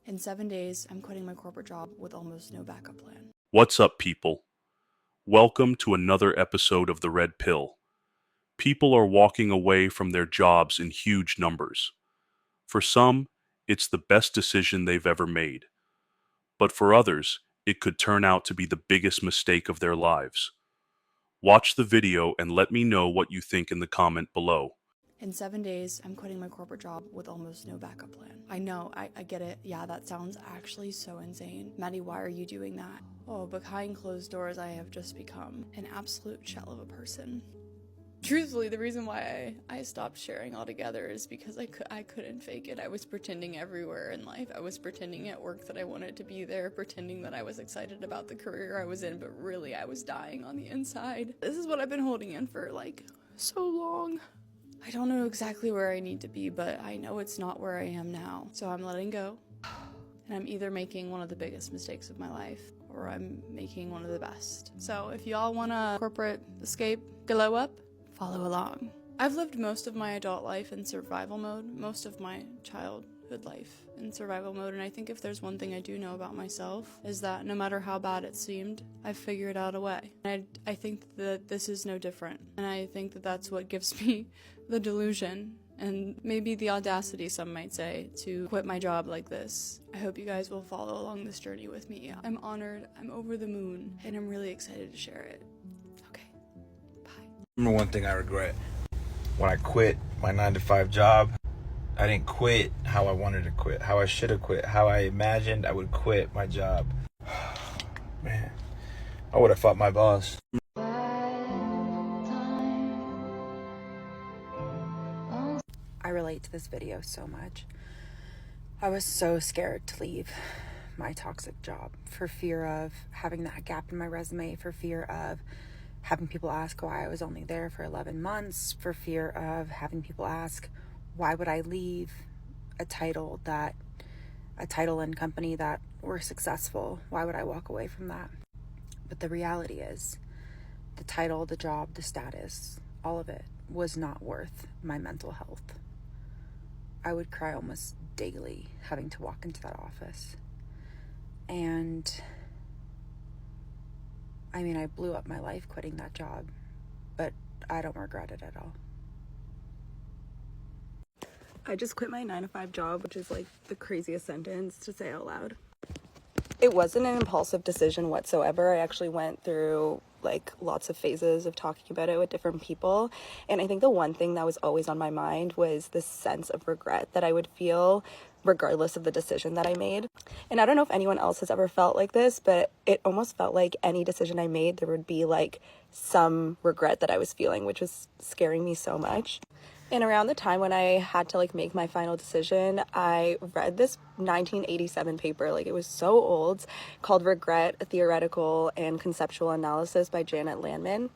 In 7 days, I'm quitting my corporate job with almost no backup plan. What's up, people? Welcome to another episode of The Red Pill. People are walking away from their jobs in huge numbers. For some, it's the best decision they've ever made. But for others, it could turn out to be the biggest mistake of their lives. Watch the video and let me know what you think in the comment below. In 7 days, I'm quitting my corporate job with almost no backup plan. I know, I get it. Yeah, that sounds actually so insane. Maddie, why are you doing that? Oh, behind closed doors, I have just become an absolute shell of a person. Truthfully, the reason why I stopped sharing altogether is because I couldn't fake it. I was pretending everywhere in life. I was pretending at work that I wanted to be there, pretending that I was excited about the career I was in, but really I was dying on the inside. This is what I've been holding in for so long. I don't know exactly where I need to be, but I know it's not where I am now. So I'm letting go. And I'm either making one of the biggest mistakes of my life, or I'm making one of the best. So if y'all want a corporate escape, glow up, follow along. I've lived most of my adult life in survival mode, most of my childhood life in survival mode, and I think if there's one thing I do know about myself is that no matter how bad it seemed, I've figured out a way. And I think that this is no different, and I think that that's what gives me the delusion and maybe the audacity, some might say, to quit my job like this. I hope you guys will follow along this journey with me. I'm honored, I'm over the moon, and I'm really excited to share it. Remember one thing I regret. When I quit my 9-to-5 job, I didn't quit how I wanted to quit, how I should have quit, how I imagined I would quit my job. Man, I would have fought my boss. I relate to this video so much. I was so scared to leave my toxic job for fear of having that gap in my resume, for fear of having people ask why I was only there for 11 months, for fear of having people ask why would I leave a title and company that were successful. Why would I walk away from that? But the reality is the title, the job, the status, all of it was not worth my mental health. I would cry almost daily having to walk into that office. And I mean, I blew up my life quitting that job, but I don't regret it at all. I just quit my 9-to-5 job, which is like the craziest sentence to say out loud. It wasn't an impulsive decision whatsoever. I actually went through lots of phases of talking about it with different people. And I think the one thing that was always on my mind was this sense of regret that I would feel regardless of the decision that I made. And I don't know if anyone else has ever felt like this, but it almost felt like any decision I made, there would be some regret that I was feeling, which was scaring me so much. And around the time when I had to make my final decision, I read this 1987 paper, it was so old, called Regret, a Theoretical and Conceptual Analysis by Janet Landman.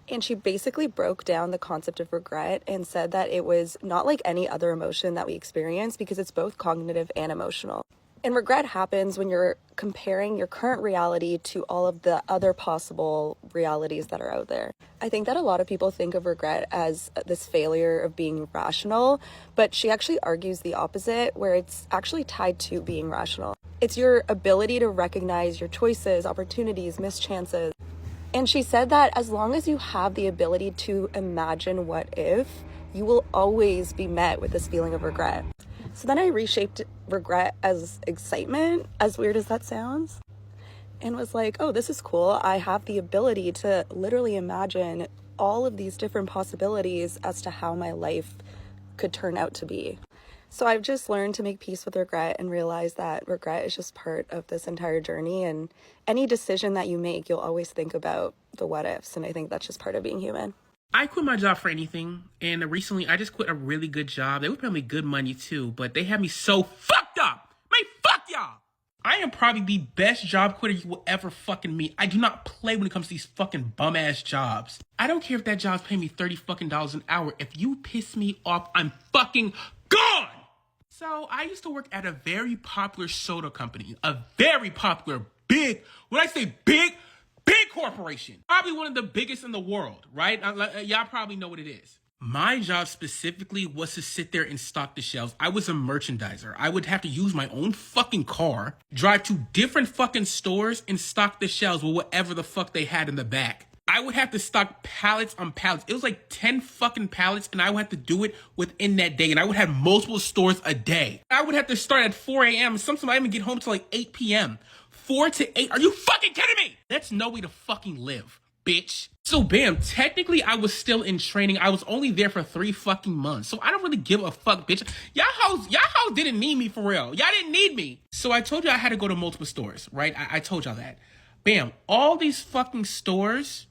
And she basically broke down the concept of regret and said that it was not like any other emotion that we experience because it's both cognitive and emotional. And regret happens when you're comparing your current reality to all of the other possible realities that are out there. I think that a lot of people think of regret as this failure of being rational, but she actually argues the opposite, where it's actually tied to being rational. It's your ability to recognize your choices, opportunities, missed chances. And she said that as long as you have the ability to imagine what if, you will always be met with this feeling of regret. So then I reshaped regret as excitement, as weird as that sounds, and was like, oh, this is cool. I have the ability to literally imagine all of these different possibilities as to how my life could turn out to be. So I've just learned to make peace with regret and realize that regret is just part of this entire journey, and any decision that you make, you'll always think about the what ifs, and I think that's just part of being human. I quit my job for anything, and recently I just quit a really good job. They were paying me good money too, but they had me so fucked up. Man, fuck y'all. I am probably the best job quitter you will ever fucking meet. I do not play when it comes to these fucking bum ass jobs. I don't care if that job's paying me $30 fucking an hour. If you piss me off, I'm fucking gone. So I used to work at a very popular soda company, a very popular big, when I say big corporation. Probably one of the biggest in the world, right? Y'all probably know what it is. My job specifically was to sit there and stock the shelves. I was a merchandiser. I would have to use my own fucking car, drive to different fucking stores and stock the shelves with whatever the fuck they had in the back. I would have to stock pallets on pallets. It was like 10 fucking pallets, and I would have to do it within that day. And I would have multiple stores a day. I would have to start at 4 a.m. Sometimes I even get home till like 8 p.m. 4 to 8. Are you fucking kidding me? That's no way to fucking live, bitch. So bam, technically I was still in training. I was only there for 3 fucking months. So I don't really give a fuck, bitch. Y'all hoes didn't need me for real. Y'all didn't need me. So I told you I had to go to multiple stores, right? I told y'all that. Bam, all these fucking stores,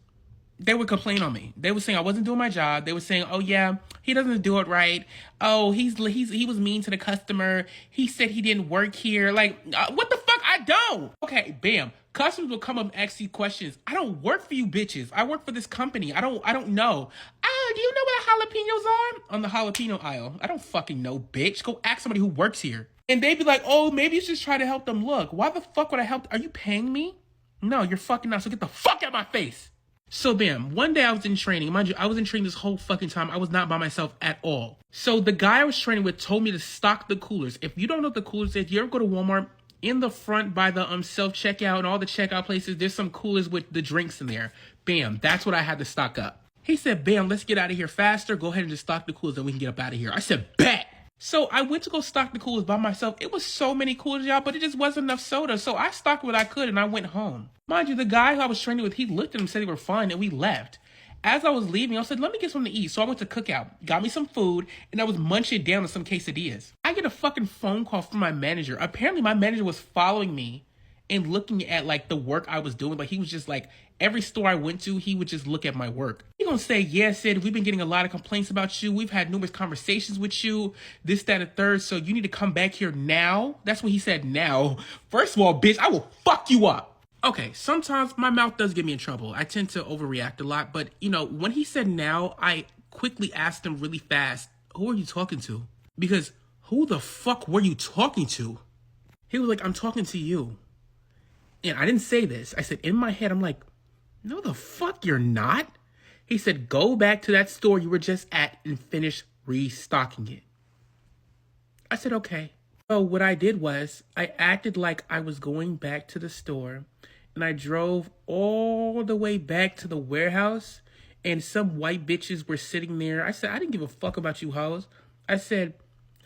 they would complain on me. They were saying I wasn't doing my job. They were saying, oh yeah, he doesn't do it right. Oh, he was mean to the customer. He said he didn't work here. Like, what the fuck? I don't. Okay, bam. Customers will come up and ask you questions. I don't work for you bitches. I work for this company. I don't know. Oh, do you know what jalapenos are? On the jalapeno aisle. I don't fucking know, bitch. Go ask somebody who works here. And they'd be like, oh, maybe you should try to help them look. Why the fuck would I help? Are you paying me? No, you're fucking not. So get the fuck out of my face. So bam, one day I was in training. Mind you, I was in training this whole fucking time. I was not by myself at all. So the guy I was training with told me to stock the coolers. If you don't know what the coolers is, you ever go to Walmart, in the front by the self-checkout and all the checkout places, there's some coolers with the drinks in there. Bam, that's what I had to stock up. He said, bam, let's get out of here faster. Go ahead and just stock the coolers and we can get up out of here. I said, bet. So I went to go stock the coolers by myself. It was so many coolers, y'all, but it just wasn't enough soda. So I stocked what I could and I went home. Mind you, the guy who I was training with, he looked at them, said they were fine, and we left. As I was leaving, I said, let me get something to eat. So I went to Cookout, got me some food, and I was munching down on some quesadillas. I get a fucking phone call from my manager. Apparently my manager was following me and looking at like the work I was doing. Like he was just like, every store I went to, he would just look at my work. He gonna say, yeah, Sid, we've been getting a lot of complaints about you. We've had numerous conversations with you, this, that, and third. So you need to come back here now. That's what he said now. First of all, bitch, I will fuck you up. Okay, sometimes my mouth does get me in trouble. I tend to overreact a lot. But, you know, when he said now, I quickly asked him really fast, who are you talking to? Because who the fuck were you talking to? He was like, I'm talking to you. And I didn't say this. I said, in my head, I'm like, no, the fuck you're not. He said, go back to that store you were just at and finish restocking it. I said, okay. So what I did was I acted like I was going back to the store. And I drove all the way back to the warehouse, and some white bitches were sitting there. I said, I didn't give a fuck about you hoes. I said,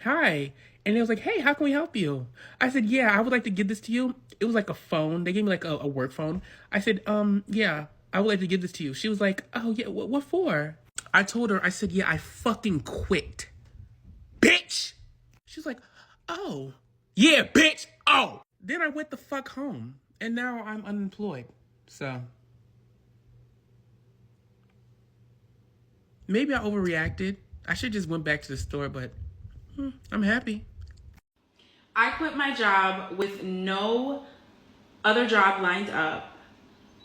hi. And they was like, hey, how can we help you? I said, yeah, I would like to give this to you. It was like a phone. They gave me like a work phone. I said, yeah, I would like to give this to you. She was like, oh, yeah, what for? I told her, I said, yeah, I fucking quit. Bitch. She was like, oh. Yeah, bitch. Oh. Then I went the fuck home. And now I'm unemployed, so. Maybe I overreacted. I should just went back to the store, but I'm happy. I quit my job with no other job lined up,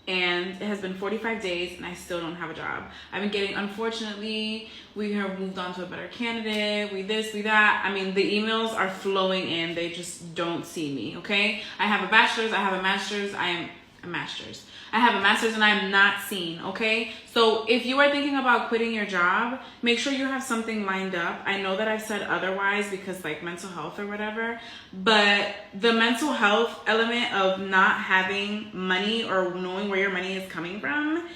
and it has been 45 days and I still don't have a job. I've been getting, unfortunately, we have moved on to a better candidate, we this, we that. I mean, the emails are flowing in, they just don't see me, okay? I have a bachelor's, I have a master's, I am a master's. I have a master's and I am not seen, okay? So if you are thinking about quitting your job, make sure you have something lined up. I know that I've said otherwise because like mental health or whatever, but the mental health element of not having money or knowing where your money is coming from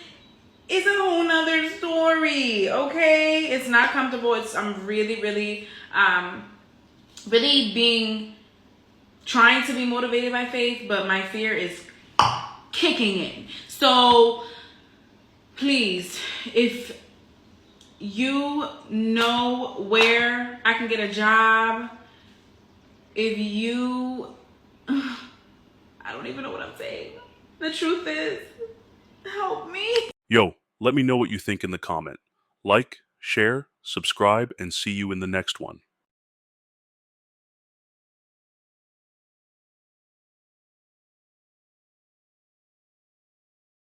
is a whole nother story, okay? It's not comfortable. I'm really trying to be motivated by faith, but my fear is kicking in. So please, if you know where I can get a job, if you, I don't even know what I'm saying. The truth is, help me. Yo, let me know what you think in the comment. Like, share, subscribe, and see you in the next one.